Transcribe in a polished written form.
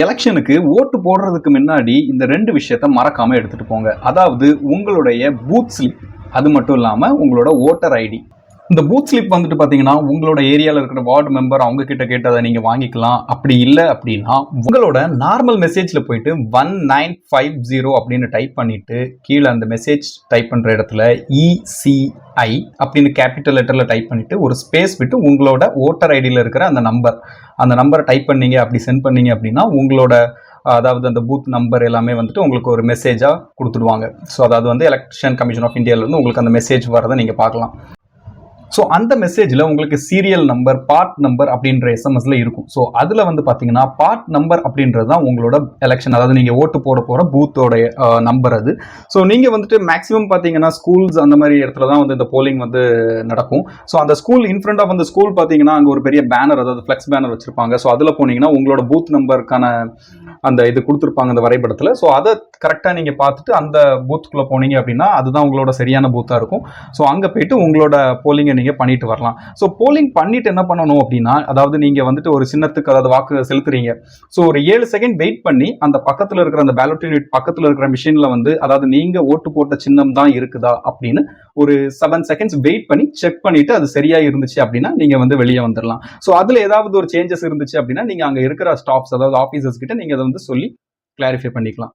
எலெக்ஷனுக்கு ஓட்டு போடுறதுக்கு முன்னாடி இந்த 2 விஷயத்த மறக்காம எடுத்துட்டு போங்க. அதாவது உங்களுடைய பூத் ஸ்லிப், அது மட்டும் இல்லாம உங்களோட ஓட்டர் ஐடி. இந்த பூத் ஸ்லிப் வந்துட்டு பார்த்தீங்கன்னா, உங்களோட ஏரியால இருக்கிற வார்டு மெம்பர் அவங்க கிட்ட கேட்டு அதை நீங்க வாங்கிக்கலாம். அப்படி இல்ல அப்படின்னா, உங்களோட நார்மல் மெசேஜ்ல போயிட்டு 1950 அப்படின்னு டைப் பண்ணிட்டு, கீழே அந்த மெசேஜ் டைப் பண்ற இடத்துல ECI அப்படின்னு கேபிட்டல் லெட்டர்ல டைப் பண்ணிட்டு, ஒரு ஸ்பேஸ் விட்டு உங்களோட ஓட்டர் ஐடியில் இருக்கிற அந்த நம்பரை டைப் பண்ணீங்க, அப்படி சென்ட் பண்ணீங்க அப்படின்னா, உங்களோட அதாவது அந்த பூத் நம்பர் எல்லாமே வந்துட்டு உங்களுக்கு ஒரு மெசேஜாக கொடுத்துடுவாங்க. ஸோ அதாவது வந்து எலெக்ஷன் கமிஷன் ஆஃப் இந்தியாவிலேருந்து உங்களுக்கு அந்த மெசேஜ் வரதை நீங்கள் பார்க்கலாம். ஸோ அந்த மெசேஜில் உங்களுக்கு சீரியல் நம்பர், பார்ட் நம்பர் அப்படின்ற எஸ்எம்எஸ்ல இருக்கும். ஸோ அதில் வந்து பார்த்தீங்கன்னா பார்ட் நம்பர் அப்படின்றது தான் உங்களோட எலெக்ஷன், அதாவது நீங்கள் ஓட்டு போட போகிற பூத்தோட நம்பர் அது. ஸோ நீங்கள் வந்துட்டு மேக்ஸிமம் பார்த்தீங்கன்னா ஸ்கூல்ஸ் அந்த மாதிரி இடத்துல தான் வந்து இந்த போலிங் வந்து நடக்கும். ஸோ அந்த ஸ்கூல் இன்ஃப்ரண்ட் ஆஃப் அந்த ஸ்கூல் பார்த்தீங்கன்னா அங்கே ஒரு பெரிய பேனர், அதாவது ஃப்ளெக்ஸ் பேனர் வச்சிருப்பாங்க. ஸோ அதில் போனீங்கன்னா உங்களோட பூத் நம்பருக்கான அந்த இது கொடுத்துருப்பாங்க அந்த வரைபடத்தில். ஸோ அதை கரெக்டாக நீங்கள் பார்த்துட்டு அந்த பூத்துக்குள்ளே போனீங்க அப்படின்னா அதுதான் உங்களோட சரியான பூத்தாக இருக்கும். ஸோ அங்கே போயிட்டு உங்களோட போலிங்கை நீங்கள் பண்ணிட்டு வரலாம். ஸோ போலிங் பண்ணிட்டு என்ன பண்ணணும் அப்படின்னா, அதாவது நீங்கள் வந்துட்டு ஒரு சின்னத்துக்கு அதாவது வாக்கு செலுத்துறீங்க. ஸோ ஒரு 7 செகண்ட் வெயிட் பண்ணி அந்த பக்கத்தில் இருக்கிற அந்த பேலட் யூனிட் பக்கத்தில் இருக்கிற மிஷினில் வந்து அதாவது நீங்கள் ஓட்டு போட்ட சின்னம் தான் இருக்குதா அப்படின்னு ஒரு 7 செகண்ட்ஸ் வெயிட் பண்ணி செக் பண்ணிட்டு அது சரியா இருந்துச்சு அப்படின்னா நீங்கள் வந்து வெளியே வந்துடலாம். ஸோ அதில் ஏதாவது ஒரு சேஞ்சஸ் இருந்துச்சு அப்படின்னா நீங்கள் அங்கே இருக்கிற ஸ்டாஃப்ஸ், அதாவது ஆஃபீஸர்ஸ் கிட்ட நீங்கள் அதை வந்து சொல்லி கிளாரிஃபை பண்ணிக்கலாம்.